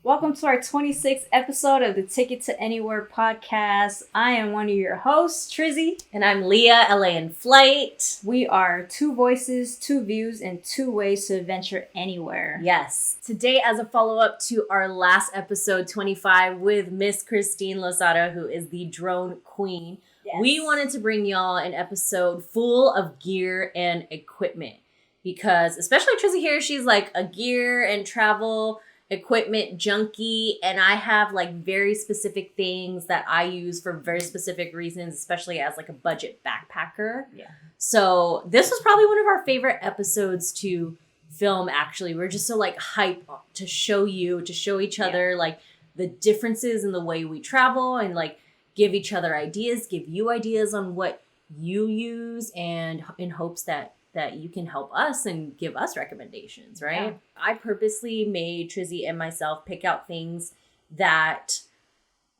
Welcome to our 26th episode of the Ticket to Anywhere podcast. I am one of your hosts, Trizzy. And I'm Leah, LA in Flight. We are two voices, two views, and two ways to adventure anywhere. Yes. Today, as a follow-up to our last episode, 25, with Miss Christine Lozada, who is the drone queen, we wanted to bring y'all an episode full of gear and equipment. Because, especially Trizzy here, she's like a gear and travel equipment junkie, and I have like very specific things that I use for very specific reasons, especially as like a budget backpacker. Yeah. So this was probably one of our favorite episodes to film, actually. We're just so like hyped to show each other like the differences in the way we travel and like give each other ideas, give you ideas on what you use, and in hopes that you can help us and give us recommendations, right? Yeah. I purposely made Trizzy and myself pick out things that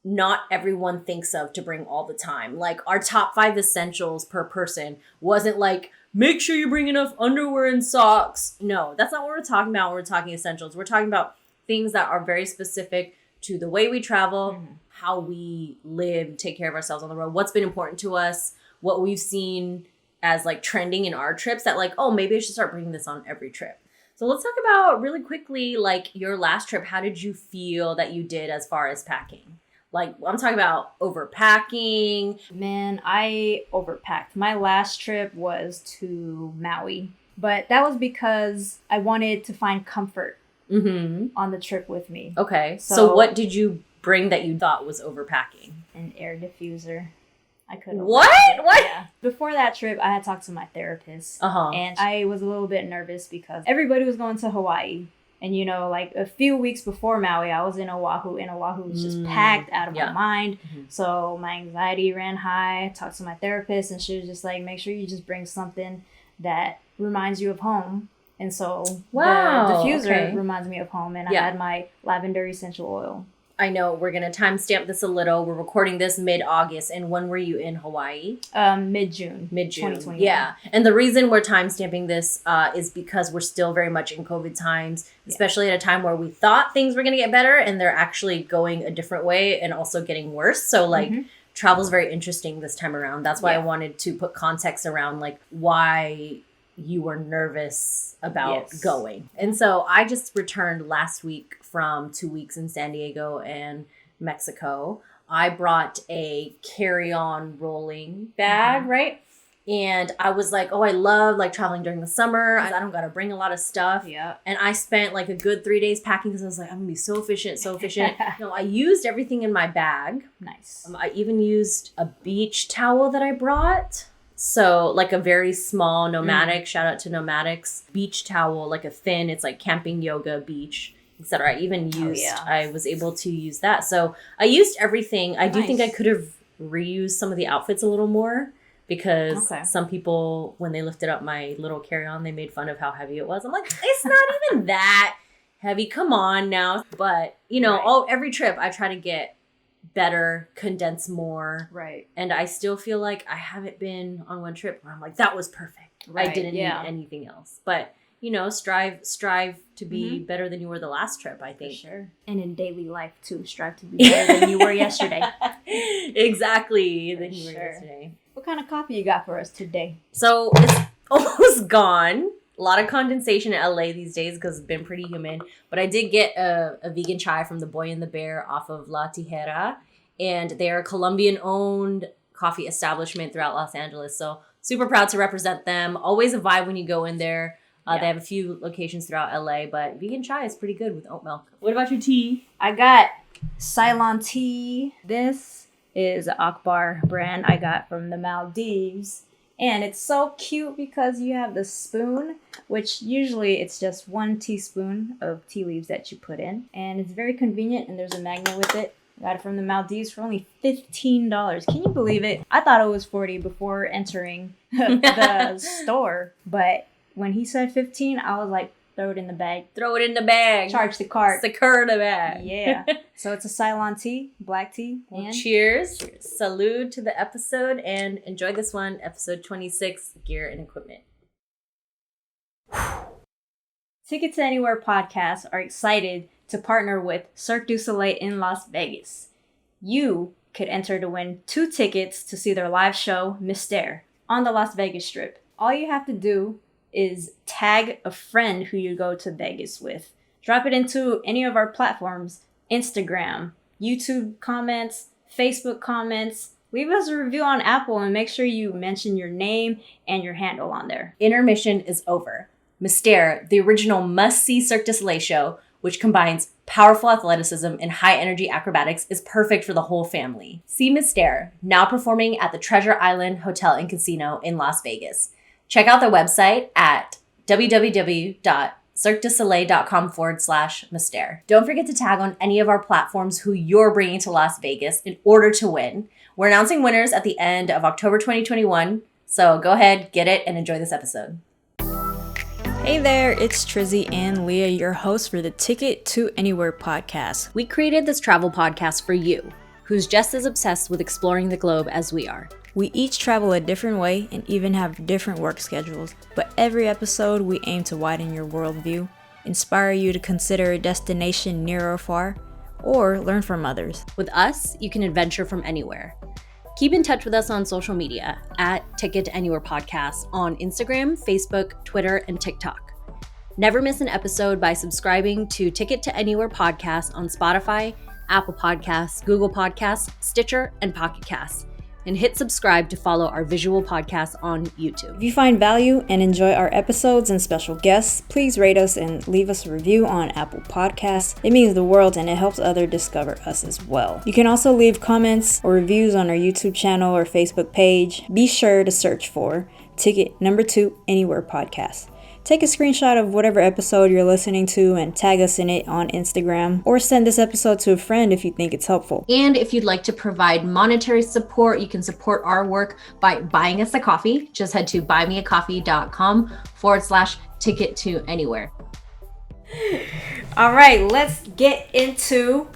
not everyone thinks of to bring all the time. Like our top 5 essentials per person wasn't like, make sure you bring enough underwear and socks. No, that's not what we're talking about when we're talking essentials. We're talking about things that are very specific to the way we travel, how we live, take care of ourselves on the road, what's been important to us, what we've seen as like trending in our trips that like, oh, maybe I should start bringing this on every trip. So let's talk about really quickly, like your last trip. How did you feel that you did as far as packing? Like I'm talking about overpacking. Man, I overpacked. My last trip was to Maui, but that was because I wanted to find comfort on the trip with me. Okay. So what did you bring that you thought was overpacking? An air diffuser. I couldn't. What? Yeah. Before that trip, I had talked to my therapist. And I was a little bit nervous because everybody was going to Hawaii. And, you know, like a few weeks before Maui, I was in Oahu, and Oahu was just packed out of my mind. So my anxiety ran high. I talked to my therapist, and she was just like, make sure you just bring something that reminds you of home. And so the diffuser reminds me of home. And I had my lavender essential oil. I know we're going to timestamp this a little. We're recording this mid-August. And when were you in Hawaii? Mid-June. 2021. Yeah. And the reason we're timestamping this is because we're still very much in COVID times, especially at a time where we thought things were going to get better and they're actually going a different way and also getting worse. So like travel's very interesting this time around. That's why I wanted to put context around like why you were nervous about going. And so I just returned last week from 2 weeks in San Diego and Mexico. I brought a carry-on rolling bag, right? And I was like, oh, I love like traveling during the summer. I don't got to bring a lot of stuff. Yeah. And I spent like a good 3 days packing because I was like, I'm going to be so efficient. No, I used everything in my bag. Nice. I even used a beach towel that I brought. So like a very small nomadic, shout out to Nomadics, beach towel, like a thin, it's like camping, yoga, beach, etc. I even used, I was able to use that. So I used everything. I do think I could have reused some of the outfits a little more because some people, when they lifted up my little carry-on, they made fun of how heavy it was. I'm like, it's not even that heavy. Come on now. But, you know, every trip I try to get better, condense more. Right. And I still feel like I haven't been on one trip where I'm like, that was perfect. Right. I didn't need anything else. But, you know, strive to be better than you were the last trip, I think. For sure. And in daily life, too. Strive to be better than you were yesterday. Exactly. Than you were yesterday. What kind of coffee you got for us today? So it's almost gone. A lot of condensation in LA these days because it's been pretty humid. But I did get a vegan chai from the Boy and the Bear off of La Tijera. And they are a Colombian-owned coffee establishment throughout Los Angeles. So super proud to represent them. Always a vibe when you go in there. They have a few locations throughout LA. But vegan chai is pretty good with oat milk. What about your tea? I got Ceylon tea. This is an Akbar brand I got from the Maldives. And it's so cute because you have the spoon, which usually it's just 1 teaspoon of tea leaves that you put in. And it's very convenient, and there's a magnet with it. Got it from the Maldives for only $15. Can you believe it? I thought it was $40 before entering the store. But when he said 15, I was like, throw it in the bag. Throw it in the bag. Charge the cart. Secure the bag. Yeah. So it's a Ceylon tea, black tea. Well, and cheers. Salute to the episode and enjoy this one, episode 26, Gear and Equipment. Ticket to Anywhere podcast are excited to partner with Cirque du Soleil in Las Vegas. You could enter to win 2 tickets to see their live show, Mystère, on the Las Vegas Strip. All you have to do is tag a friend who you go to Vegas with. Drop it into any of our platforms, Instagram, YouTube comments, Facebook comments. Leave us a review on Apple and make sure you mention your name and your handle on there. Intermission is over. Mystère, the original must-see Cirque du Soleil show, which combines powerful athleticism and high-energy acrobatics, is perfect for the whole family. See Mystère, now performing at the Treasure Island Hotel and Casino in Las Vegas. Check out their website at www.cirquedusoleil.com/Mystère. Don't forget to tag on any of our platforms who you're bringing to Las Vegas in order to win. We're announcing winners at the end of October 2021, so go ahead, get it, and enjoy this episode. Hey there, it's Trizzy and Leah, your hosts for the Ticket to Anywhere podcast. We created this travel podcast for you, who's just as obsessed with exploring the globe as we are. We each travel a different way and even have different work schedules, but every episode we aim to widen your worldview, inspire you to consider a destination near or far, or learn from others. With us, you can adventure from anywhere. Keep in touch with us on social media at Ticket to Anywhere Podcast on Instagram, Facebook, Twitter, and TikTok. Never miss an episode by subscribing to Ticket to Anywhere Podcast on Spotify, Apple Podcasts, Google Podcasts, Stitcher, and Pocket Casts. And hit subscribe to follow our visual podcast on YouTube. If you find value and enjoy our episodes and special guests, please rate us and leave us a review on Apple Podcasts. It means the world and it helps others discover us as well. You can also leave comments or reviews on our YouTube channel or Facebook page. Be sure to search for Ticket 2 Anywhere Podcast. Take a screenshot of whatever episode you're listening to and tag us in it on Instagram, or send this episode to a friend if you think it's helpful. And if you'd like to provide monetary support, you can support our work by buying us a coffee. Just head to buymeacoffee.com/ticket to anywhere. All right, let's get into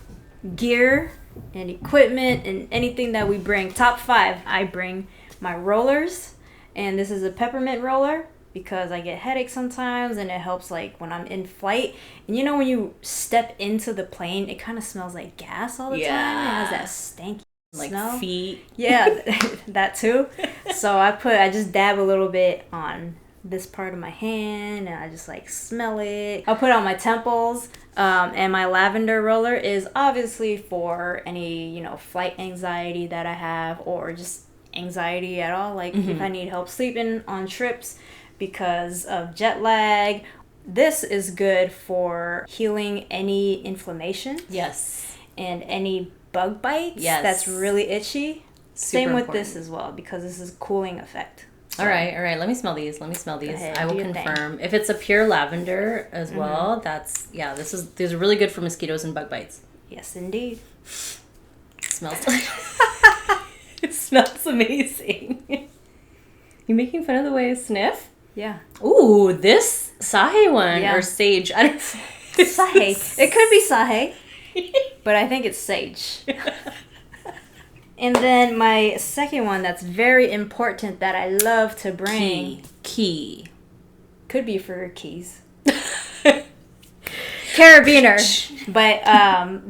gear and equipment and anything that we bring. Top 5. I bring my rollers, and this is a peppermint roller, because I get headaches sometimes and it helps like when I'm in flight. And you know when you step into the plane, it kind of smells like gas all the time. It has that stanky smell. Feet. Yeah, that too. So I just dab a little bit on this part of my hand and I just like smell it. I'll put it on my temples. And my lavender roller is obviously for any, flight anxiety that I have, or just anxiety at all. Like if I need help sleeping on trips because of jet lag. This is good for healing any inflammation. Yes. And any bug bites. Yes. That's really itchy. Same with important. this as well, because this is a cooling effect. So, All right. Let me smell these. ahead, I will confirm. If it's a pure lavender as well, these are really good for mosquitoes and bug bites. Yes, indeed. It smells it smells amazing. You making fun of the way I sniff? Yeah. Ooh, this Sahe one, Yeah. or sage. I don't Sahe. It could be Sahe, but I think it's sage. And then my second one that's very important that I love to bring. Key. Could be for keys. Carabiner. But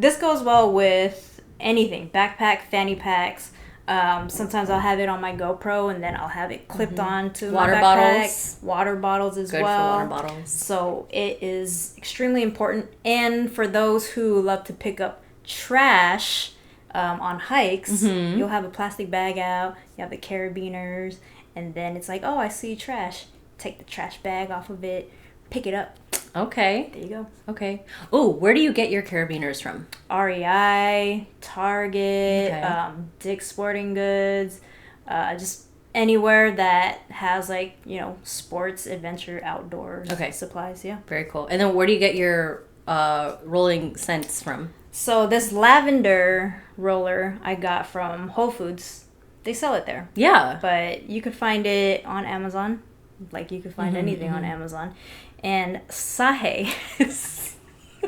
this goes well with anything. Backpack, fanny packs. Sometimes I'll have it on my GoPro and then I'll have it clipped on to Water my backpack. bottles. Water bottles as Good well. for water bottles. So it is extremely important. And for those who love to pick up trash on hikes, you'll have a plastic bag out, you have the carabiners, and then it's like, oh, I see trash. Take the trash bag off of it, pick it up. Okay. There you go. Okay. Oh, where do you get your carabiners from? REI, Target, Okay. Dick's Sporting Goods, just anywhere that has like, sports, adventure, outdoors supplies. Yeah. Very cool. And then where do you get your rolling scents from? So this lavender roller I got from Whole Foods. They sell it there. Yeah. But you could find it on Amazon. Like you could find anything on Amazon. And Sahe.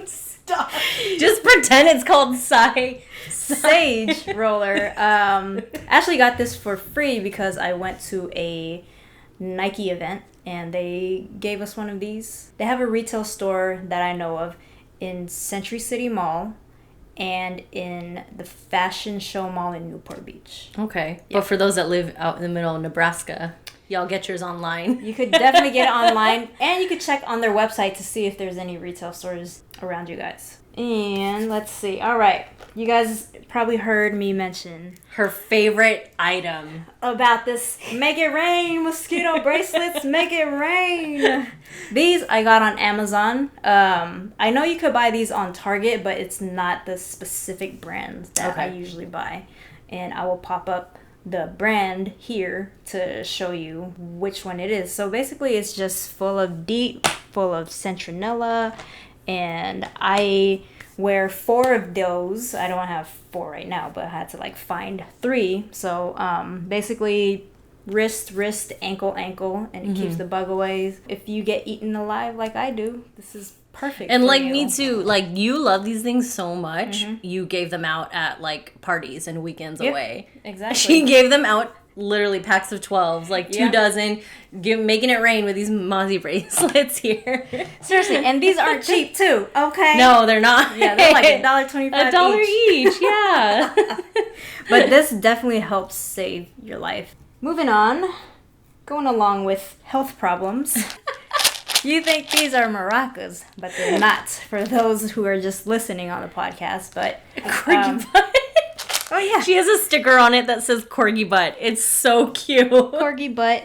Stop. Just pretend it's called Sahe. Sage roller. Actually got this for free because I went to a Nike event and they gave us one of these. They have a retail store that I know of in Century City Mall and in the Fashion Show Mall in Newport Beach. Okay. But for those that live out in the middle of Nebraska, y'all get yours online. You could definitely get it online, and you could check on their website to see if there's any retail stores around you guys. And let's see. All right. You guys probably heard me mention Her favorite item. about this Make It Rain mosquito bracelets. Make it rain. These I got on Amazon. I know you could buy these on Target, but it's not the specific brands that I usually buy. And I will pop up the brand here to show you which one it is. So basically it's just full of DEET, full of citronella, and I wear 4 of those. I don't have 4 right now, but I had to like find 3. So basically wrist, ankle, and it keeps the bug away. If you get eaten alive like I do, this is perfect. And for like you. me too. Like you love these things so much. You gave them out at like parties and weekends away. Exactly. She gave them out literally packs of 12s, like 2 dozen, making it rain with these Mozzie bracelets here. Seriously, and these aren't cheap too. Okay. No, they're not. Yeah, they're like $1.25 $1 each. Yeah. But this definitely helps save your life. Moving on, going along with health problems. You think these are maracas, but they're not. For those who are just listening on the podcast, but Corgi butt. Oh yeah, She has a sticker on it that says corgi butt. It's so cute. corgi butt.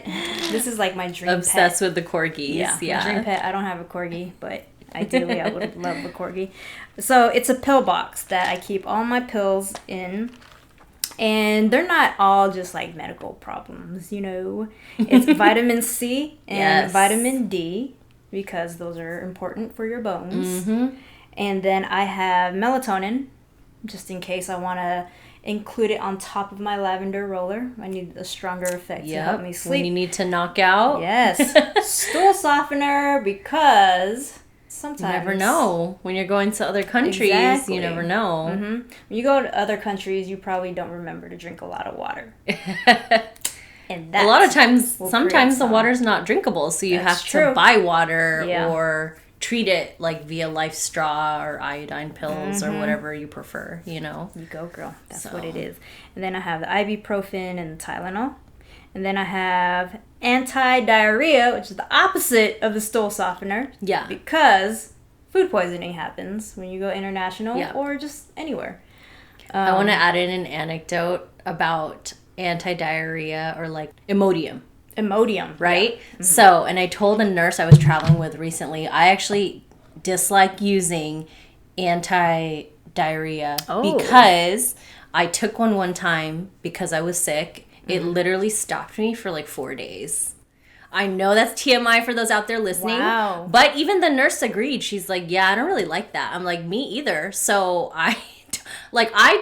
This is like my dream Obsessed pet. with the corgis. Yeah, my dream pet. I don't have a corgi, but ideally I would love a corgi. So it's a pill box that I keep all my pills in. And they're not all just like medical problems, you know. It's vitamin C and vitamin D, because those are important for your bones. And then I have melatonin, just in case I want to include it on top of my lavender roller. I need a stronger effect to help me sleep. When you need to knock out. Yes. Stool softener, because sometimes you never know. When you're going to other countries, you never know. When you go to other countries, you probably don't remember to drink a lot of water. And a lot of times, sometimes the water's not drinkable, so you have to buy water or treat it like via life straw or iodine pills or whatever you prefer, you know. You go, girl. That's what it is. And then I have the ibuprofen and the Tylenol. And then I have anti-diarrhea, which is the opposite of the stool softener. Yeah. Because food poisoning happens when you go international or just anywhere. I want to add in an anecdote about anti-diarrhea or like Imodium. Imodium. Right? Yeah. So, and I told a nurse I was traveling with recently, I actually dislike using anti-diarrhea because I took one time because I was sick. It literally stopped me for like 4 days. I know that's TMI for those out there listening. Wow. But even the nurse agreed. She's like, yeah, I don't really like that. I'm like, me either. So I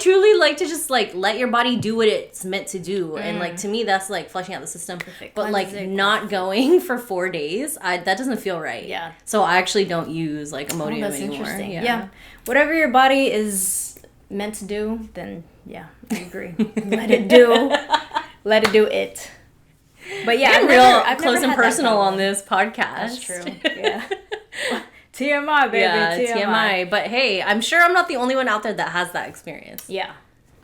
truly like to just like let your body do what it's meant to do. And like to me, that's like flushing out the system. Perfect. But like not going for 4 days, that doesn't feel right. Yeah. So I actually don't use like Imodium that's anymore. Interesting. Yeah. Whatever your body is meant to do, then yeah, I agree. Let it do. Let it do it. But yeah, I've close and personal on this podcast. That's true. Yeah. TMI, baby. Yeah, TMI. But hey, I'm sure I'm not the only one out there that has that experience. Yeah,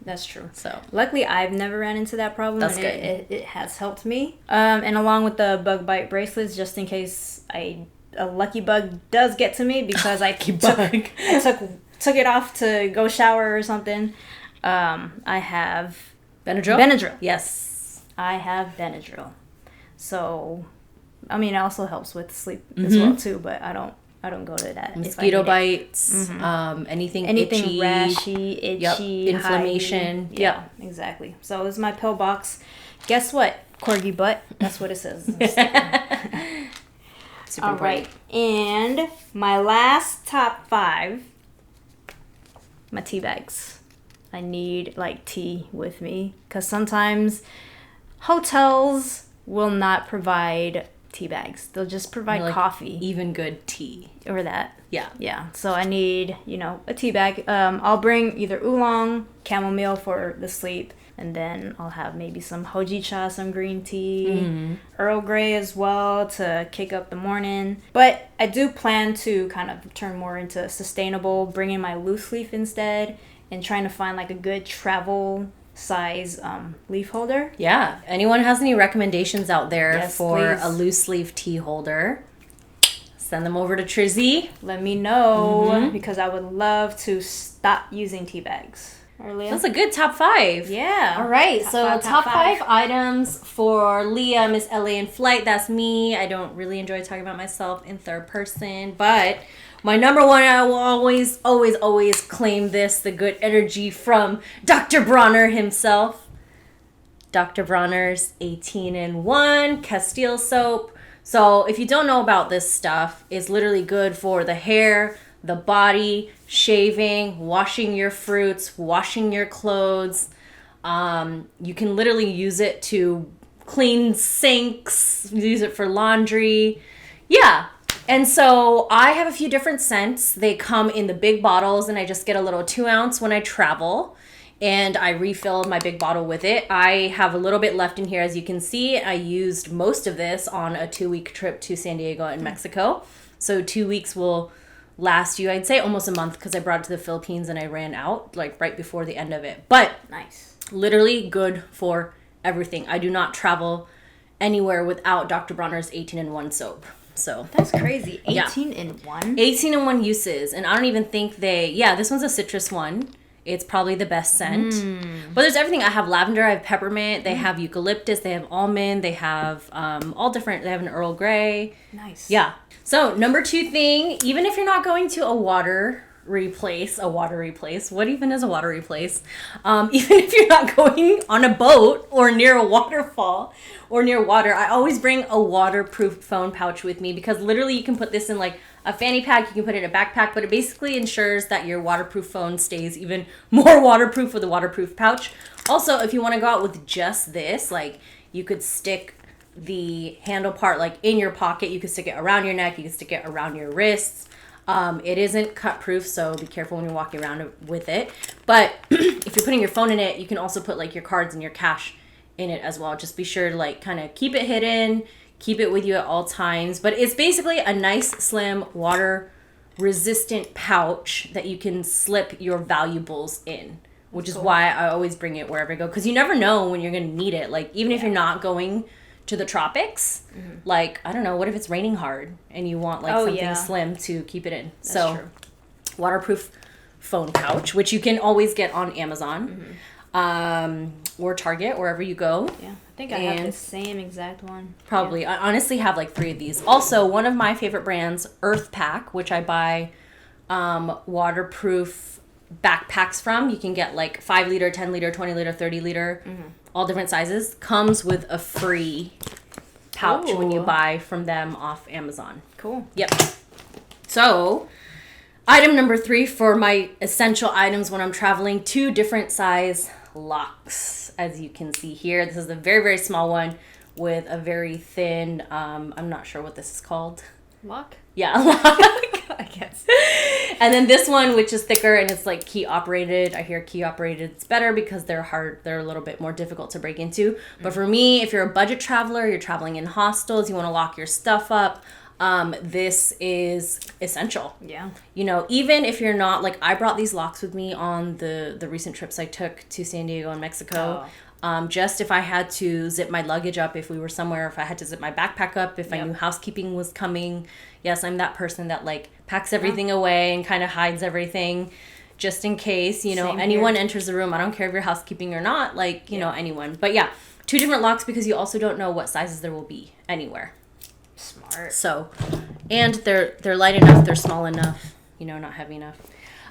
that's true. So luckily, I've never ran into that problem. That's good. It has helped me. And along with the bug bite bracelets, just in case a lucky bug does get to me, because I took it off to go shower or something. I have Benadryl. Yes. I have Benadryl. So, I mean, it also helps with sleep as well too, but I don't go to that. Mosquito bites, anything itchy, rashy, itchy, inflammation. High. Yeah, exactly. So this is my pill box. Guess what? Corgi butt. That's what it says. Super All right. And my last top 5, my tea bags. I need like tea with me, because sometimes hotels will not provide tea bags. They'll just provide coffee. Even good tea. Or that. Yeah. Yeah. So I need, a tea bag. I'll bring either oolong, chamomile for the sleep, And then I'll have maybe some hojicha, some green tea, Earl Grey as well to kick up the morning. But I do plan to kind of turn more into sustainable, bringing my loose leaf instead, and trying to find like a good travel size leaf holder. Yeah. Anyone has any recommendations out there Yes, for please. a loose leaf tea holder? Send them over to Trizzy. Let me know because I would love to stop using tea bags. Earlier. That's a good top 5. Yeah. All right. Top Top five. 5 items for Leah, Miss LA in Flight. That's me. I don't really enjoy talking about myself in third person, but my number one, I will always, always, always claim this, the good energy from Dr. Bronner himself. Dr. Bronner's 18-in-1 Castile soap. So if you don't know about this stuff, it's literally good for the hair, the body, shaving, washing your fruits, washing your clothes. You can literally use it to clean sinks, use it for laundry. Yeah. And so I have a few different scents. They come in the big bottles, and I just get a little 2 ounce when I travel. And I refill my big bottle with it. I have a little bit left in here, as you can see. I used most of this on a 2-week trip to San Diego and Mexico. So 2 weeks will last you, I'd say, almost a month, because I brought it to the Philippines and I ran out like right before the end of it. But Nice. literally good for everything. I do not travel anywhere without Dr. Bronner's 18-in-1 soap. So That's crazy. Yeah. 18-in-1? 18-in-1 uses, and I don't even think this one's a citrus one. It's probably the best scent. But there's everything. I have lavender, I have peppermint, they have eucalyptus, they have almond, they have all different, they have an Earl Grey. Nice. Yeah. So number 2 thing, even if you're not going to a water replace, what even is a water replace? Even if you're not going on a boat or near a waterfall or near water, I always bring a waterproof phone pouch with me, because literally you can put this in like a fanny pack, you can put it in a backpack, but it basically ensures that your waterproof phone stays even more waterproof with a waterproof pouch. Also, if you want to go out with just this, like you could stick the handle part like in your pocket, you could stick it around your neck, you could stick it around your wrists. It isn't cut proof, so be careful when you're walking around with it. But if you're putting your phone in it, you can also put like your cards and your cash in it as well. Just be sure to like kind of keep it hidden, keep it with you at all times. But it's basically a nice, slim, water resistant pouch that you can slip your valuables in, which is why I always bring it wherever I go, because you never know when you're going to need it. Like even if you're not going to the tropics, like I don't know, what if it's raining hard and you want like something slim to keep it in. That's true. Waterproof phone pouch, which you can always get on Amazon or Target, wherever you go. Yeah, I think I have the same exact one. Probably. Yeah. I honestly have like 3 of these. Also, one of my favorite brands, Earth Pack, which I buy waterproof backpacks from. You can get like 5 liter, 10 liter, 20 liter, 30 liter, all different sizes. Comes with a free pouch when you buy from them off Amazon. Cool. Yep. So, item number 3 for my essential items when I'm traveling, 2 different size locks. As you can see here, this is the very, very small one with a very thin, I'm not sure what this is called. Lock? Yeah, lock. I guess. And then this one, which is thicker and it's like key operated. I hear key operated is better because they're a little bit more difficult to break into. But for me, if you're a budget traveler, you're traveling in hostels, you want to lock your stuff up, this is essential. Yeah. You know, even if you're not, like I brought these locks with me on the recent trips I took to San Diego and Mexico. Just if I had to zip my luggage up, if we were somewhere, if I had to zip my backpack up, if I knew housekeeping was coming. Yes, I'm that person that like packs everything away and kind of hides everything just in case, you know, anyone enters the room. I don't care if you're housekeeping or not, like, you know, anyone. But yeah, 2 different locks because you also don't know what sizes there will be anywhere. Smart. So, and they're light enough, they're small enough, you know, not heavy enough.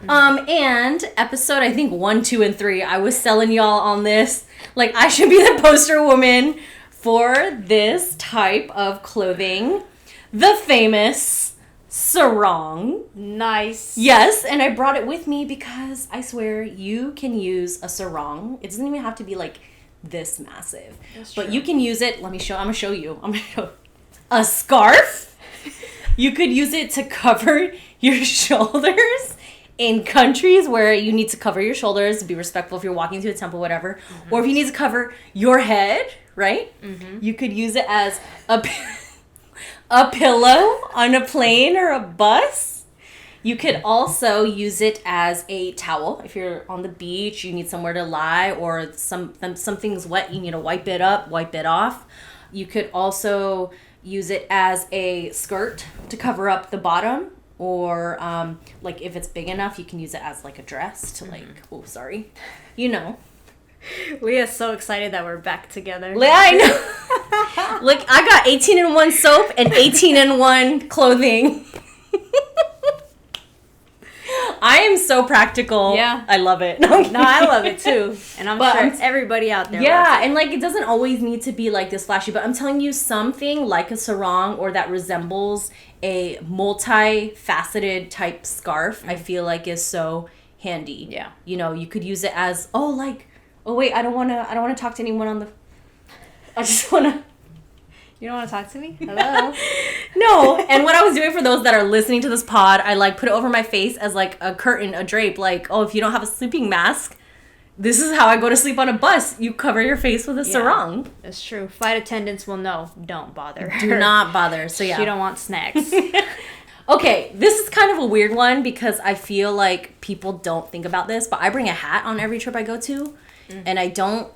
And episode, I think 1, 2, and 3, I was selling y'all on this. Like, I should be the poster woman for this type of clothing. The famous sarong. Nice. Yes, and I brought it with me because I swear you can use a sarong. It doesn't even have to be like this massive. But you can use it. I'm gonna show you. A scarf. You could use it to cover your shoulders in countries where you need to cover your shoulders, be respectful if you're walking to a temple, whatever, or if you need to cover your head, right? You could use it as a pillow on a plane or a bus. You could also use it as a towel. If you're on the beach, you need somewhere to lie, or something's wet, you need to wipe it up, wipe it off. You could also use it as a skirt to cover up the bottom, or like if it's big enough, you can use it as like a dress to like, oh, sorry. You know. Leah's so excited that we're back together. Leah, I know. Like, I got 18-in-1 soap and 18-in-1 clothing. I am so practical. Yeah. I love it. No, I love it too. And I'm sure everybody out there loves it. And like, it doesn't always need to be like this flashy, but I'm telling you, something like a sarong or that resembles a multi-faceted type scarf, I feel like is so handy. Yeah. You know, you could use it as, oh wait, I don't want to talk to anyone on the, I just want to. You don't want to talk to me? Hello? No. And what I was doing for those that are listening to this pod, I like put it over my face as like a curtain, a drape. Like, oh, if you don't have a sleeping mask, this is how I go to sleep on a bus. You cover your face with a sarong. That's true. Flight attendants will know. Don't bother. Do not bother. So yeah. You don't want snacks. Okay, this is kind of a weird one because I feel like people don't think about this, but I bring a hat on every trip I go to. And I don't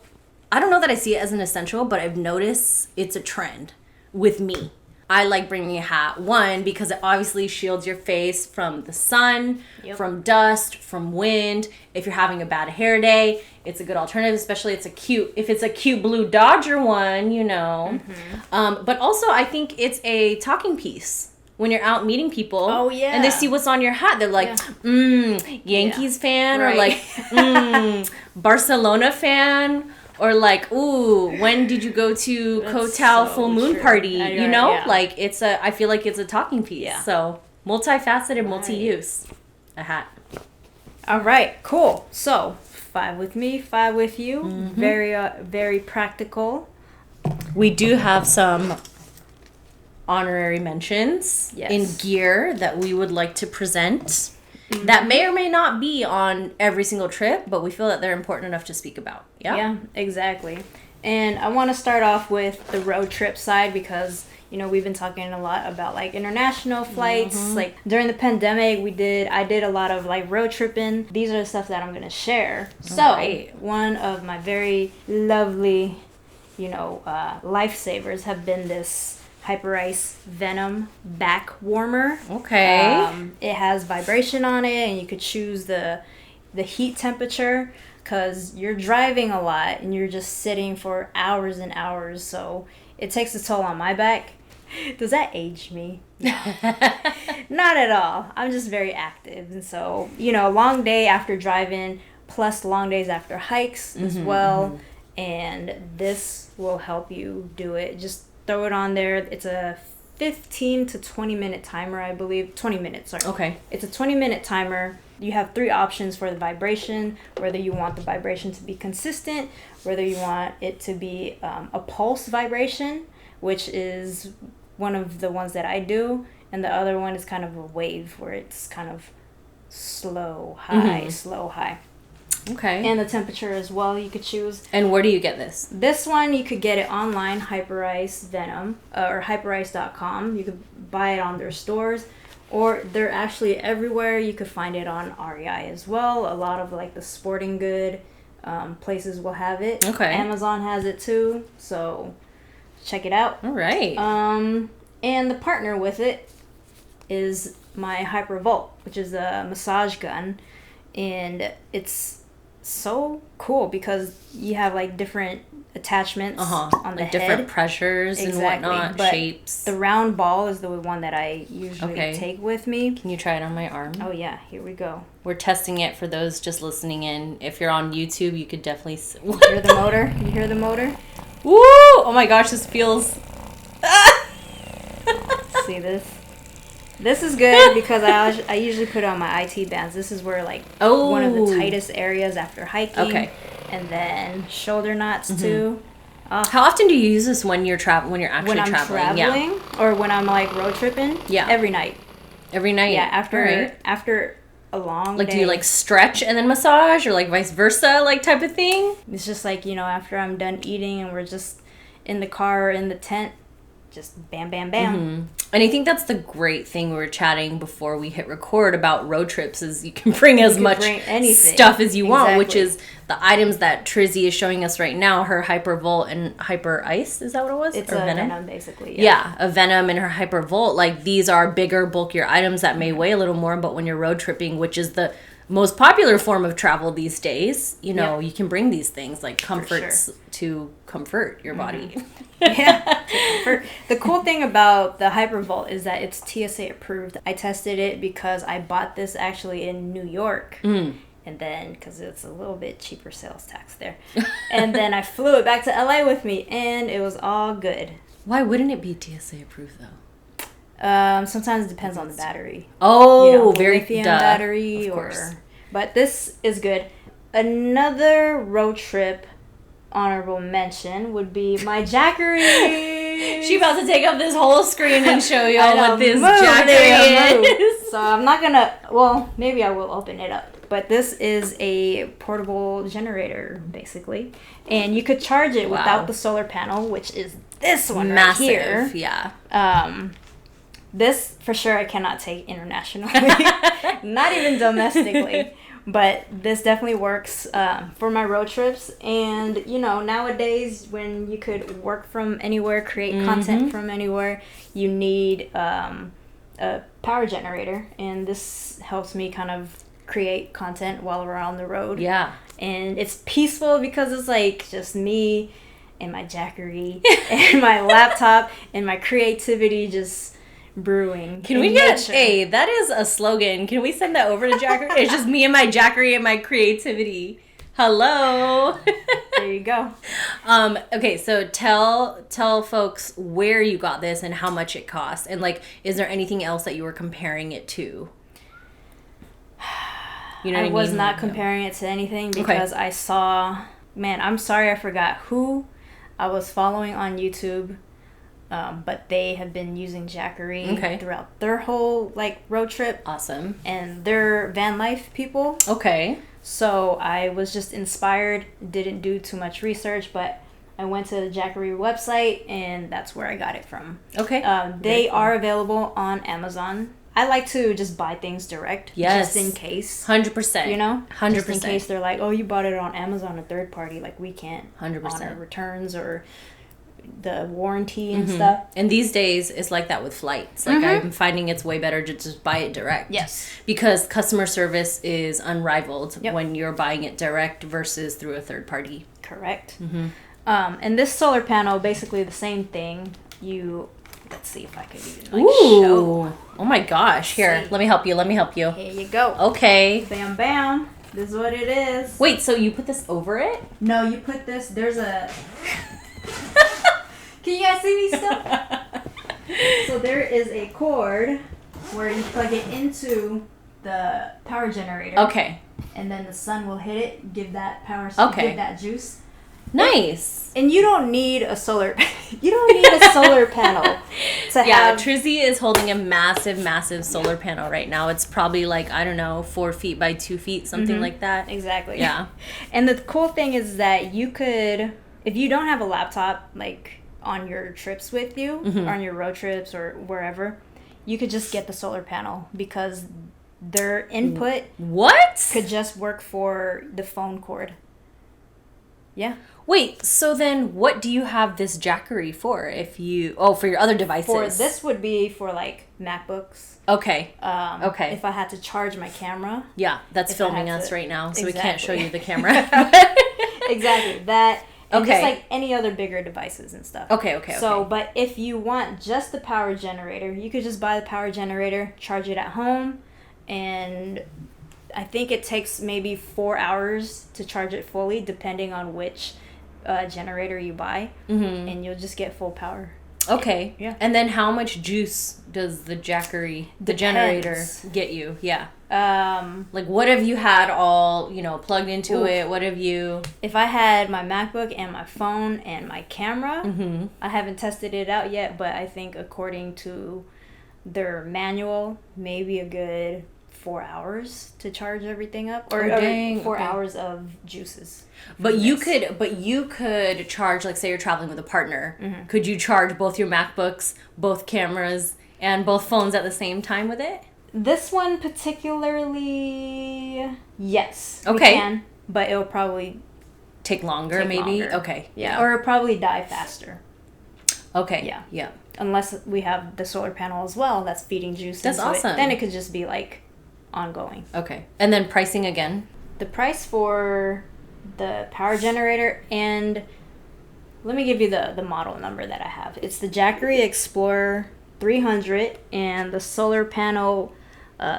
know that I see it as an essential, but I've noticed it's a trend with me. I like bringing a hat, one, because it obviously shields your face from the sun, from dust, from wind. If you're having a bad hair day, it's a good alternative, especially if it's a cute blue Dodger one, you know. But also, I think it's a talking piece. When you're out meeting people, and they see what's on your hat, they're like, Yankees fan, or like, Barcelona fan, or like, ooh, when did you go to Kotal full moon party? You know, like I feel like it's a talking piece. Yeah. So multifaceted, multi-use, a hat. All right, cool. So 5 with me, 5 with you. Very practical. We do have some honorary mentions in gear that we would like to present that may or may not be on every single trip, but we feel that they're important enough to speak about. Yeah, exactly. And I want to start off with the road trip side because, you know, we've been talking a lot about like international flights. Like during the pandemic, I did a lot of like road tripping. These are the stuff that I'm going to share. So one of my very lovely, you know, lifesavers have been this Hyperice Venom back warmer. Okay. It has vibration on it, and you could choose the heat temperature because you're driving a lot and you're just sitting for hours and hours. So it takes a toll on my back. Does that age me? Not at all. I'm just very active, and so, you know, a long day after driving plus long days after hikes as well, and this will help you do it. Just throw it on there. It's a 15 to 20 minute timer, I believe. 20 minutes, sorry. Okay. It's a 20-minute timer. You have 3 options for the vibration, whether you want the vibration to be consistent, whether you want it to be a pulse vibration, which is one of the ones that I do, and the other one is kind of a wave where it's kind of slow, high, slow, high. Okay. And the temperature as well, you could choose. And where do you get this? This one, you could get it online, Hyperice Venom, or hyperice.com. You could buy it on their stores, or they're actually everywhere. You could find it on REI as well. A lot of like the sporting good places will have it. Okay. Amazon has it too, so check it out. All right. And the partner with it is my Hypervolt, which is a massage gun, and it's so cool because you have like different attachments on the like head. Different pressures and whatnot, but shapes. The round ball is the one that I usually take with me. Can you try it on my arm? Oh yeah, here we go. We're testing it for those just listening in. If you're on YouTube, you could definitely hear the motor. You hear the motor? Woo! Oh my gosh, this feels. See this? This is good because I usually put it on my IT bands. This is where like one of the tightest areas after hiking. Okay. And then shoulder knots too. How often do you use this when you're traveling? When you're actually when I'm traveling, or when I'm like road tripping? Yeah. Every night. Every night. Yeah. After a long Like, day. do you like stretch and then massage, or like vice versa, like type of thing? It's just like, after I'm done eating and we're just in the car or in the tent, just bam, bam, bam. And I think that's the great thing we were chatting before we hit record about road trips, is you can bring as much stuff as you want, which is the items that Trizzy is showing us right now, her Hyper Volt and Hyper Ice. Is that what it was? It's a Venom, basically. Yeah, a Venom and her Hyper Volt. Like, these are bigger, bulkier items that may weigh a little more, but when you're road tripping, which is the most popular form of travel these days, you can bring these things like comforts to comfort your body. Yeah. The cool thing about the Hypervolt is that it's TSA approved. I tested it because I bought this actually in New York. And then, because it's a little bit cheaper sales tax there. And then I flew it back to LA with me, and it was all good. Why wouldn't it be TSA approved, though? Sometimes it depends on the battery. Oh, very lithium battery, but this is good. Another road trip honorable mention would be my Jackery. She about to take up this whole screen and show y'all what this Jackery is. So I'm not gonna. Well, maybe I will open it up. But this is a portable generator, basically, and you could charge it without the solar panel, which is this one right here. Yeah. This, for sure, I cannot take internationally. Not even domestically. But this definitely works for my road trips. And, nowadays, when you could work from anywhere, create content from anywhere, you need a power generator. And this helps me kind of create content while we're on the road. Yeah. And it's peaceful because it's like just me and my Jackery and my laptop and my creativity just brewing. Can we get that is a slogan. Can we send that over to Jackery? It's just me and my Jackery and my creativity. Hello. There you go. Okay, so tell folks where you got this and how much it costs, and like, is there anything else that you were comparing it to? I was not comparing it to anything because I saw, I'm sorry I forgot who I was following on YouTube. But they have been using Jackery throughout their whole road trip. Awesome. And they're van life people. Okay. So I was just inspired, didn't do too much research, but I went to the Jackery website and that's where I got it from. Okay. They are available on Amazon. I like to just buy things direct. Yes. Just in case. 100%. 100%. Just in case they're like, oh, you bought it on Amazon, a third party. Like, we can't 100% honor returns or the warranty and stuff. And these days it's like that with flights. Like, I'm finding it's way better to just buy it direct. Yes. Because customer service is unrivaled when you're buying it direct versus through a third party. Correct. And this solar panel, basically the same thing. Let's see if I could even show. Oh my gosh. Here, let me help you. Here you go. Okay. Bam, bam. This is what it is. Wait, so you put this over it? No, you put this, there's a... Can you guys see me still? So there is a cord where you plug it into the power generator. Okay. And then the sun will hit it, give that power, give that juice. Nice. And you don't need a solar panel to have. Trizzy is holding a massive solar panel right now. It's probably 4 feet by 2 feet, something like that. Exactly. Yeah. And the cool thing is that you could, if you don't have a laptop on your trips with you, or on your road trips or wherever, you could just get the solar panel because their input could just work for the phone cord. Yeah. Wait, so then what do you have this Jackery for? For your other devices? This would be for MacBooks. Okay. Okay. If I had to charge my camera. Yeah, that's filming us right now, so we can't show you the camera. Exactly. That. And just like any other bigger devices and stuff. Okay. So, but if you want just the power generator, you could just buy the power generator, charge it at home, and I think it takes maybe 4 hours to charge it fully, depending on which generator you buy, and you'll just get full power. Okay. Yeah. And then how much juice does the Jackery, the generator, get you? Yeah. What have you had all, plugged into it? What have you... If I had my MacBook and my phone and my camera, I haven't tested it out yet, but I think according to their manual, maybe a good 4 hours to charge everything up, or, dang, 4 okay. hours of juices. But you could charge, like, say you're traveling with a partner. Mm-hmm. Could you charge both your MacBooks, both cameras, and both phones at the same time with it? This one particularly, yes. Okay. We can, but it'll probably Take longer, take maybe? longer. Okay. Yeah, or it'll probably die faster. Okay. Yeah. Yeah. Unless we have the solar panel as well that's feeding juice That's into awesome. it. Then it could just be, like, ongoing. Okay. And then pricing again? The price for the power generator, and let me give you the model number that I have. It's the Jackery Explorer 300 and the solar panel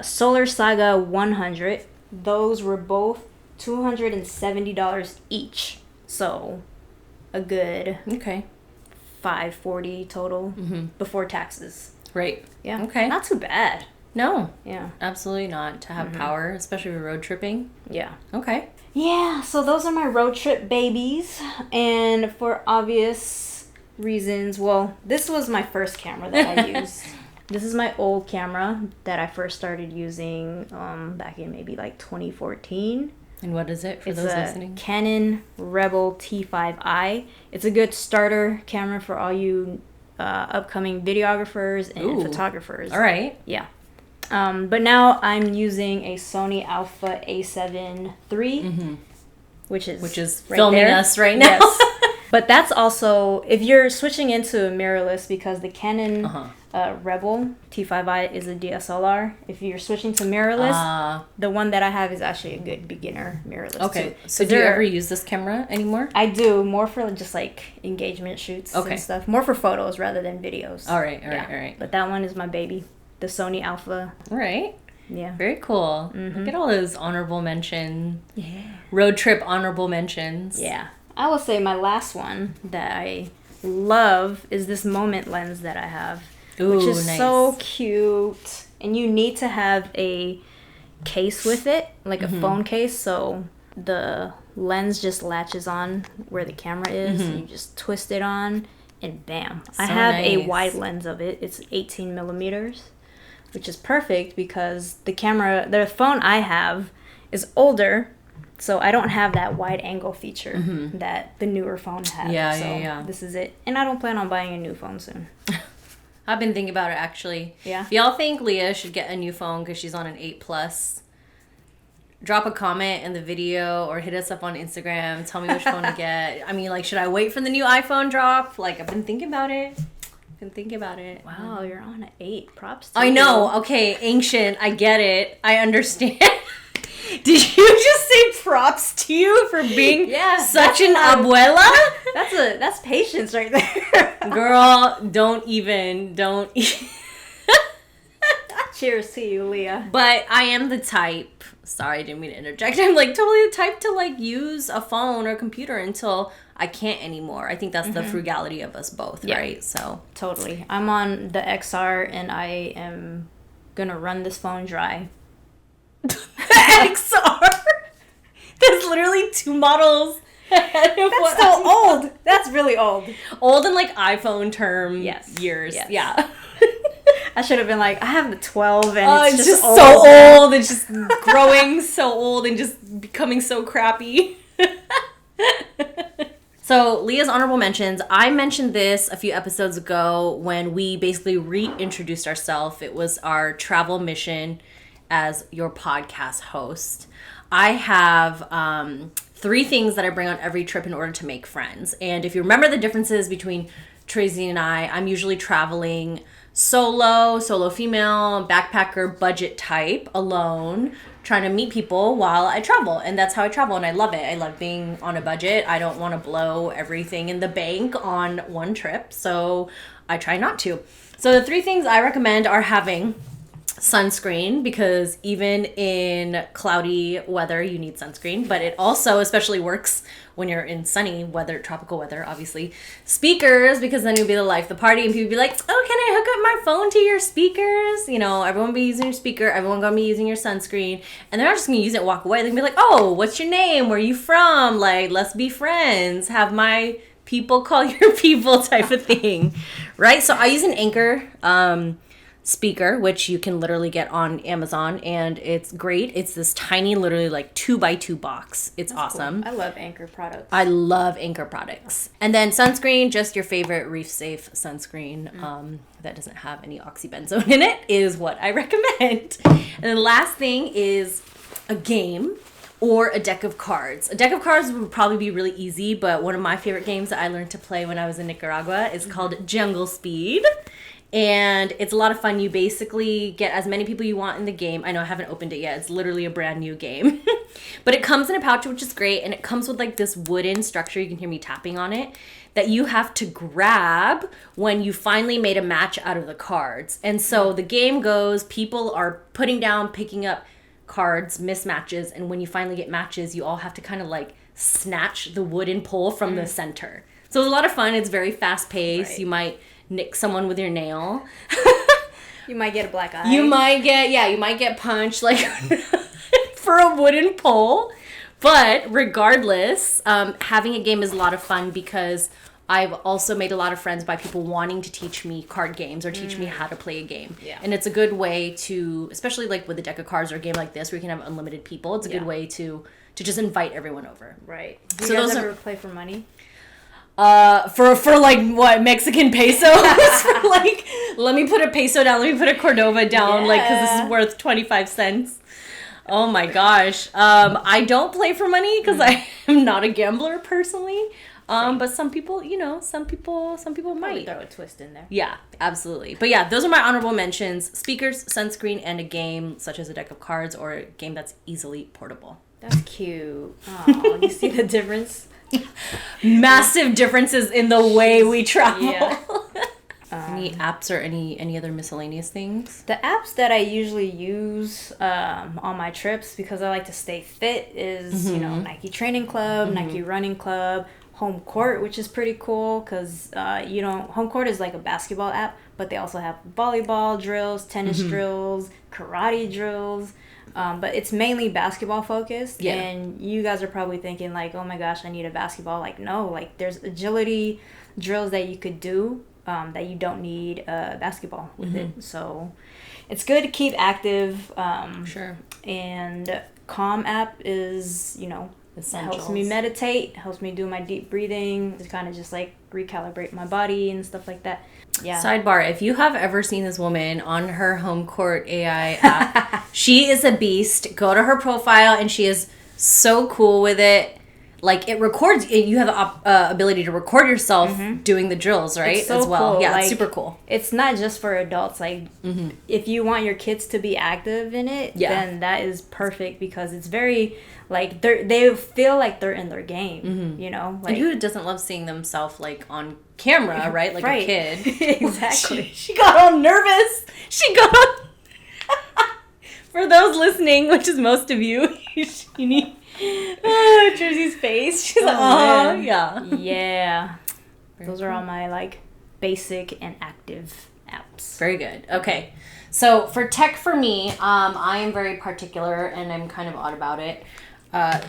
Solar Saga 100. Those were both $270 each. So a good Okay. $540 total before taxes. Right. Yeah. Okay. Not too bad. No, Yeah. absolutely not. To have power, especially with road tripping. Yeah. Okay. Yeah, so those are my road trip babies. And for obvious reasons, well, this was my first camera that I used. This is my old camera that I first started using back in maybe like 2014. And what is it for It's those a listening? Canon Rebel T5i. It's a good starter camera for all you upcoming videographers and photographers. All right. Yeah. But now I'm using a Sony Alpha A7 III, which is right filming there. us right now. Yes. But that's also, if you're switching into mirrorless, because the Canon Rebel T5i is a DSLR. If you're switching to mirrorless, the one that I have is actually a good beginner mirrorless. Okay. Too. So do you ever use this camera anymore? I do, more for just like engagement shoots Okay. and stuff. More for photos rather than videos. All right. But that one is my baby. The Sony Alpha. All right. Yeah. Very cool. Look at all those honorable mention. Yeah. Road trip honorable mentions. Yeah. I will say my last one that I love is this moment lens that I have. Ooh, which is nice. so cute. And you need to have a case with it, like a phone case, so the lens just latches on where the camera is. You just twist it on, and bam. I have a nice. wide lens of it. It's 18 millimeters, which is perfect because the phone I have is older, so I don't have that wide angle feature that the newer phone has. Yeah. This is it. And I don't plan on buying a new phone soon. I've been thinking about it, actually. Yeah. If y'all think Leah should get a new phone because she's on an 8 Plus, drop a comment in the video or hit us up on Instagram. Tell me which phone to get. I mean, like, should I wait for the new iPhone drop? Like, I've been thinking about it. Wow, you're on an 8. Props to I you. know. Okay, ancient. I get it. I understand. Did you just say props to you for being such an abuela? That's patience right there. Girl, don't even. Cheers to you, Leah. But I am the type. Sorry, I didn't mean to interject. I'm like totally the type to like use a phone or a computer until I can't anymore. I think that's the frugality of us both, right? So totally. I'm on the XR and I am gonna run this phone dry. XR. There's literally 2 models. That's still old. That's really old. Old in like iPhone term years. Yes. Yeah. I should have been like, I have the 12 and it's just so old. It's just growing so old and just becoming so crappy. So Leah's honorable mentions. I mentioned this a few episodes ago when we basically reintroduced ourselves. It was our travel mission as your podcast host. I have 3 things that I bring on every trip in order to make friends. And if you remember the differences between Trizzy and I'm usually traveling solo female, backpacker, budget type, alone, trying to meet people while I travel. And that's how I travel, and I love it. I love being on a budget. I don't want to blow everything in the bank on one trip, so I try not to. So the 3 things I recommend are having sunscreen, because even in cloudy weather you need sunscreen, but it also especially works when you're in sunny weather, tropical weather, obviously. Speakers, because then you'll be the life of the party and people be like, oh, can I hook up my phone to your speakers? You know, everyone will be using your speaker, everyone gonna be using your sunscreen, and they're not just gonna use it and walk away. They're gonna be like, oh, what's your name, where are you from, like, let's be friends, have my people call your people type of thing, right? So I use an Anchor speaker, which you can literally get on Amazon, and it's great. It's this tiny, literally like 2x2 box. It's awesome. Cool. I love Anchor products. I love Anchor products. And then sunscreen, just your favorite reef safe sunscreen that doesn't have any oxybenzone in it is what I recommend. And the last thing is a game or a deck of cards. A deck of cards would probably be really easy, but one of my favorite games that I learned to play when I was in Nicaragua is called Jungle Speed. And it's a lot of fun. You basically get as many people you want in the game. I know I haven't opened it yet. It's literally a brand new game. But it comes in a pouch, which is great. And it comes with like this wooden structure. You can hear me tapping on it. That you have to grab when you finally made a match out of the cards. And so the game goes, people are putting down, picking up cards, mismatches. And when you finally get matches, you all have to kind of like snatch the wooden pole from the center. So it's a lot of fun. It's very fast paced. Right. You might nick someone with your nail. You might get a black eye. You might get punched like for a wooden pole. But regardless, having a game is a lot of fun because I've also made a lot of friends by people wanting to teach me card games or teach me how to play a game. Yeah. And it's a good way to, especially like with a deck of cards or a game like this where you can have unlimited people, it's a good way to just invite everyone over. Right. Do you guys ever play for money? For like what, Mexican pesos? Like, let me put a peso down, let me put a Cordova down, like, because this is worth 25 cents. Oh my gosh. I don't play for money because I am not a gambler personally. But some people, some people might throw a twist in there. Yeah, absolutely. But yeah, those are my honorable mentions: speakers, sunscreen, and a game such as a deck of cards or a game that's easily portable. That's cute. Oh, you see the difference? Massive differences in the way we travel. Yeah. Any apps or any other miscellaneous things? The apps that I usually use on my trips because I like to stay fit is Nike Training Club, Nike Running Club, Home Court, which is pretty cool because Home Court is like a basketball app, but they also have volleyball drills, tennis drills, karate drills. But it's mainly basketball focused, and you guys are probably thinking like, oh my gosh, I need a basketball. Like, no, like there's agility drills that you could do that you don't need a basketball with it. So it's good to keep active. Sure. And Calm app is, helps me meditate, helps me do my deep breathing, to kind of just like recalibrate my body and stuff like that. Yeah. Sidebar, if you have ever seen this woman on her Home Court AI app, she is a beast. Go to her profile and she is so cool with it. Like, it records, you have the ability to record yourself doing the drills, right? It's so as well. cool. Yeah, like, it's super cool. It's not just for adults. Like, if you want your kids to be active in it, then that is perfect because it's very, like, they feel like they're in their game, Like, and who doesn't love seeing themselves, like, on camera, right? Like a kid. Exactly. She got all nervous. She got all... For those listening, which is most of you, you need... Trizzy's face. She's like, oh, yeah. Yeah. Those are all my, like, basic and active apps. Very good. Okay. So for tech for me, I am very particular and I'm kind of odd about it.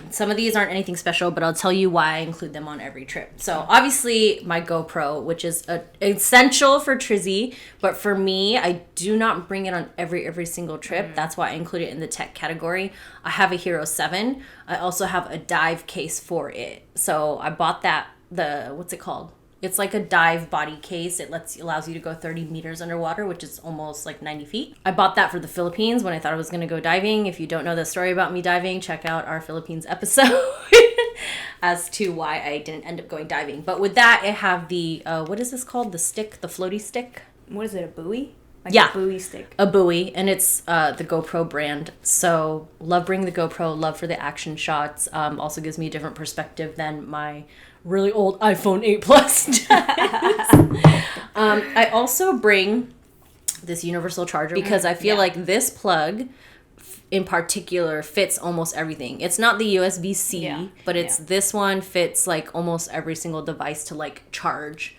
Some of these aren't anything special, but I'll tell you why I include them on every trip. So obviously my GoPro, which is essential for Trizzy, but for me, I do not bring it on every single trip. That's why I include it in the tech category. I have a Hero 7. I also have a dive case for it. So I bought what's it called? It's like a dive body case. It allows you to go 30 meters underwater, which is almost like 90 feet. I bought that for the Philippines when I thought I was going to go diving. If you don't know the story about me diving, check out our Philippines episode as to why I didn't end up going diving. But with that, I have the, what is this called? The stick, the floaty stick? What is it, a buoy? Like a buoy stick. A buoy, and it's the GoPro brand. So love bringing the GoPro, love for the action shots. Also gives me a different perspective than my really old iPhone 8 Plus does. I also bring this universal charger because I feel like this plug in particular fits almost everything. It's not the USB-C, but it's this one fits like almost every single device to like charge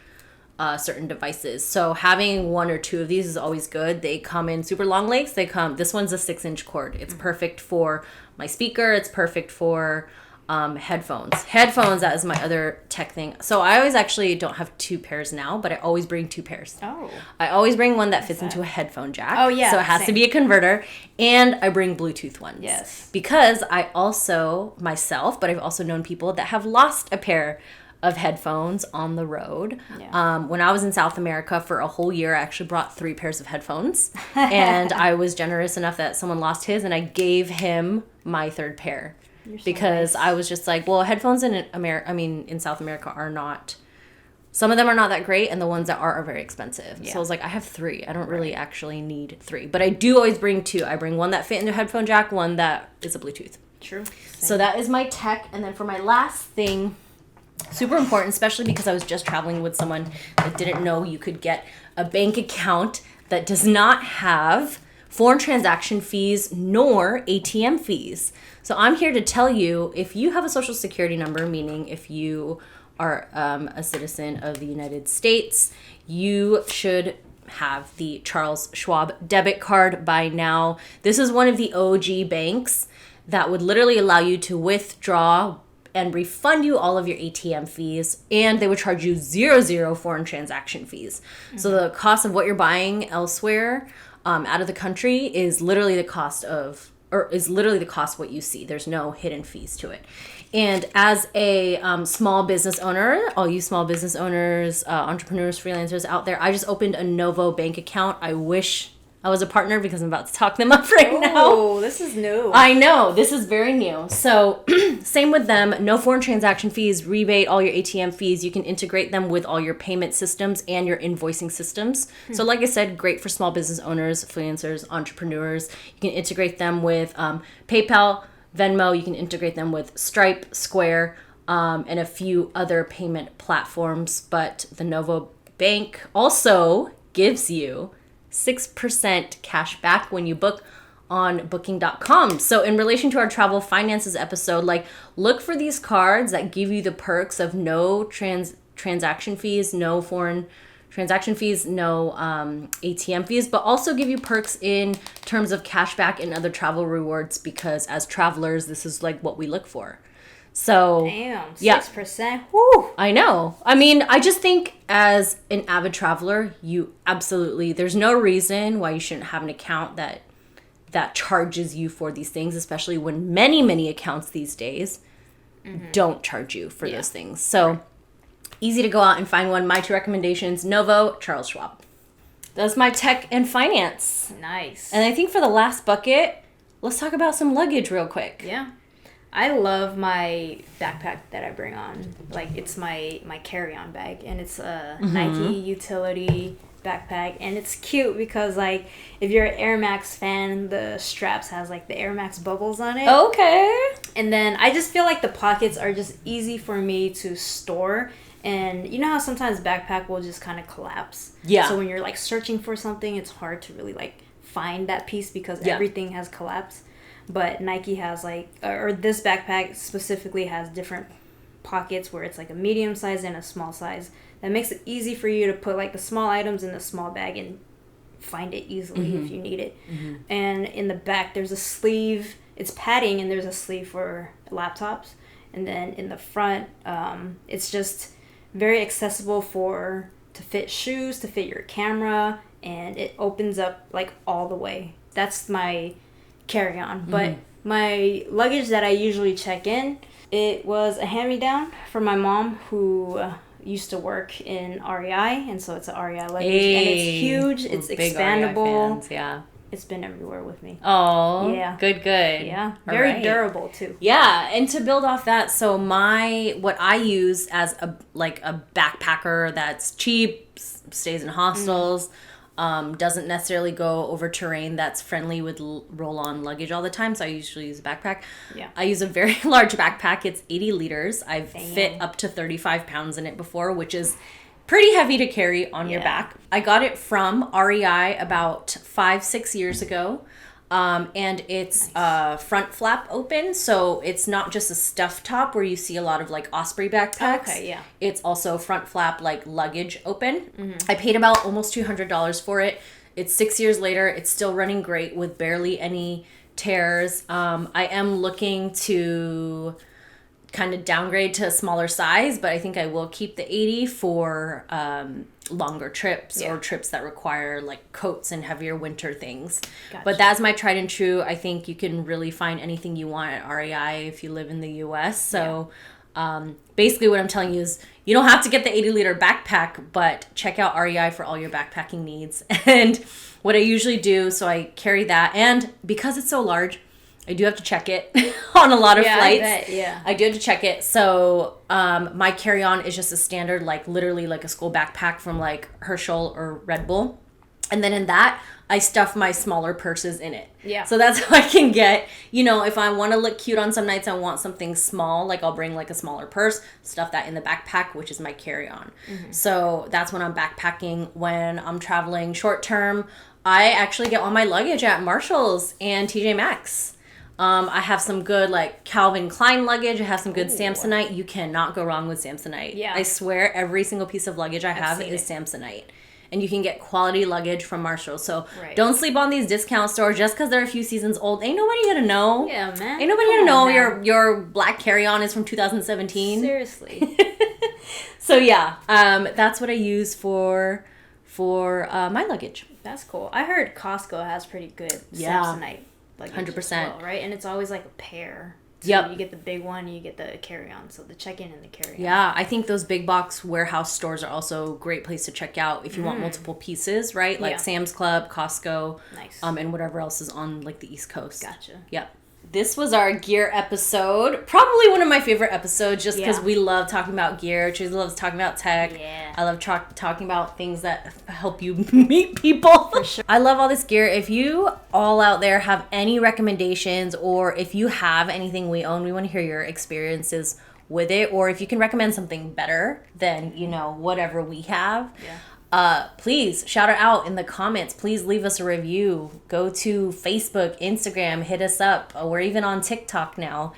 certain devices. So having one or two of these is always good. They come in super long lengths. This one's a 6-inch cord. It's perfect for my speaker. It's perfect for Headphones, that is my other tech thing. So I always actually don't have 2 pairs now, but I always bring 2 pairs. Oh. I always bring one that fits into a headphone jack. Oh, yeah. So it has same. to be a converter. And I bring Bluetooth ones. Yes. Because I also, myself, but I've also known people that have lost a pair of headphones on the road. Yeah. When I was in South America for a whole year, I actually brought 3 pairs of headphones. And I was generous enough that someone lost his, and I gave him my 3rd pair. Because I was just like, well, headphones in in South America are not, some of them are not that great, and the ones that are very expensive. Yeah. So I was like, I have 3. I don't really actually need 3. But I do always bring 2. I bring one that fit into a headphone jack, one that is a Bluetooth. True. So that is my tech. And then for my last thing, super important, especially because I was just traveling with someone that didn't know you could get a bank account that does not have foreign transaction fees nor ATM fees. So I'm here to tell you, if you have a social security number, meaning if you are a citizen of the United States, you should have the Charles Schwab debit card by now. This is one of the OG banks that would literally allow you to withdraw and refund you all of your ATM fees, and they would charge you zero foreign transaction fees. Mm-hmm. So the cost of what you're buying elsewhere out of the country is literally the cost what you see. There's no hidden fees to it. And as a small business owner, all you small business owners, entrepreneurs, freelancers out there, I just opened a Novo bank account. I wish I was a partner because I'm about to talk them up now. Oh, this is new. I know. This is very new. So same with them. No foreign transaction fees, rebate all your ATM fees. You can integrate them with all your payment systems and your invoicing systems. So like I said, great for small business owners, freelancers, entrepreneurs. You can integrate them with PayPal, Venmo. You can integrate them with Stripe, Square, and a few other payment platforms. But the Novo Bank also gives you 6% cash back when you book on booking.com. So in relation to our travel finances episode, like, look for these cards that give you the perks of no transaction fees, no foreign transaction fees, no ATM fees, but also give you perks in terms of cash back and other travel rewards, because as travelers, this is like what we look for. So damn, 6%. Yeah. Whew. I know. I mean, I just think as an avid traveler, there's no reason why you shouldn't have an account that charges you for these things, especially when many accounts these days don't charge you for those things. So easy to go out and find one. My 2 recommendations: Novo, Charles Schwab. That's my tech and finance. Nice. And I think for the last bucket, let's talk about some luggage real quick. Yeah. I love my backpack that I bring on. Like, it's my carry-on bag, and it's a Nike utility backpack, and it's cute because, like, if you're an Air Max fan, the straps has like the Air Max bubbles on it. Okay. And then I just feel like the pockets are just easy for me to store. And you know how sometimes backpack will just kind of collapse? Yeah. So when you're like searching for something, it's hard to really like find that piece because everything has collapsed. But Nike has like, or this backpack specifically has different pockets where it's like a medium size and a small size. That makes it easy for you to put like the small items in the small bag and find it easily if you need it. And in the back, there's a sleeve. It's padding, and there's a sleeve for laptops. And then in the front, it's just very accessible to fit shoes, to fit your camera, and it opens up like all the way. That's my carry-on. But my luggage that I usually check in, it was a hand-me-down from my mom, who used to work in REI, and so it's an REI luggage, and it's huge, it's expandable. Fans, yeah. It's been everywhere with me. Oh, yeah, good. Yeah, very durable too. Yeah, and to build off that, so what I use as a backpacker that's cheap, stays in hostels, doesn't necessarily go over terrain that's friendly with roll-on luggage all the time, so I usually use a backpack. Yeah. I use a very large backpack. It's 80 liters. I've fit up to 35 pounds in it before, which is pretty heavy to carry on your back. I got it from REI about 5-6 years ago. And it's front flap open, so it's not just a stuff top where you see a lot of like Osprey backpacks. Okay, yeah. It's also front flap like luggage open. I paid about almost $200 for it. It's 6 years later. It's still running great with barely any tears. I am looking to kind of downgrade to a smaller size, but I think I will keep the 80 for longer trips or trips that require like coats and heavier winter things. Gotcha. But that's my tried and true. I think you can really find anything you want at REI if you live in the US. So basically what I'm telling you is you don't have to get the 80-liter backpack, but check out REI for all your backpacking needs. And what I usually do, so I carry that, and because it's so large, I do have to check it on a lot of flights. I bet, I do have to check it. So my carry-on is just a standard, like literally like a school backpack from like Herschel or Red Bull. And then in that, I stuff my smaller purses in it. Yeah. So that's how I can get, you know, if I want to look cute on some nights, I want something small, like I'll bring like a smaller purse, stuff that in the backpack, which is my carry-on. So that's when I'm backpacking. When I'm traveling short term, I actually get all my luggage at Marshall's and TJ Maxx. I have some good like Calvin Klein luggage. I have some good Samsonite. You cannot go wrong with Samsonite. Yeah. I swear every single piece of luggage I have is Samsonite. And you can get quality luggage from Marshall. So don't sleep on these discount stores just because they're a few seasons old. Ain't nobody gonna know. Yeah, man. Ain't nobody gonna know your black carry-on is from 2017. Seriously. So yeah, that's what I use for my luggage. That's cool. I heard Costco has pretty good Samsonite luggage 100%. as well, right? And it's always like a pair. So you get the big one, you get the carry-on. So the check-in and the carry-on. Yeah, I think those big box warehouse stores are also a great place to check out if you want multiple pieces, right? Like Sam's Club, Costco, and whatever else is on like the East Coast. Gotcha. Yep. This was our gear episode. Probably one of my favorite episodes just because we love talking about gear. Trizzy loves talking about tech. Yeah. I love talking about things that help you meet people. For sure. I love all this gear. If you all out there have any recommendations or if you have anything we own, we want to hear your experiences with it. Or if you can recommend something better than, you know, whatever we have. Yeah. Please shout it out in the comments. Please leave us a review. Go to Facebook, Instagram, hit us up. We're even on TikTok now.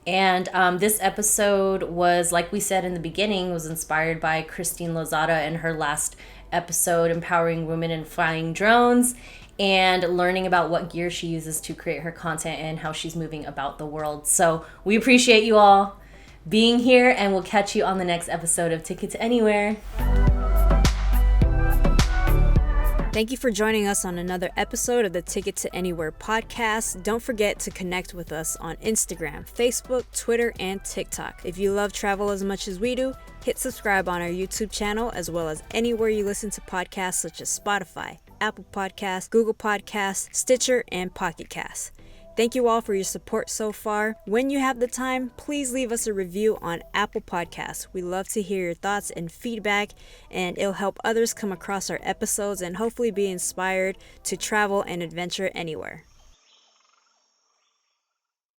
And this episode was, like we said in the beginning, was inspired by Christine Lozada and her last episode, Empowering Women in Flying Drones, and learning about what gear she uses to create her content and how she's moving about the world. So we appreciate you all being here, and we'll catch you on the next episode of Ticket to Anywhere. Thank you for joining us on another episode of the Ticket to Anywhere podcast. Don't forget to connect with us on Instagram, Facebook, Twitter, and TikTok. If you love travel as much as we do, hit subscribe on our YouTube channel as well as anywhere you listen to podcasts such as Spotify, Apple Podcasts, Google Podcasts, Stitcher, and Pocket Casts. Thank you all for your support so far. When you have the time, please leave us a review on Apple Podcasts. We love to hear your thoughts and feedback, and it'll help others come across our episodes and hopefully be inspired to travel and adventure anywhere.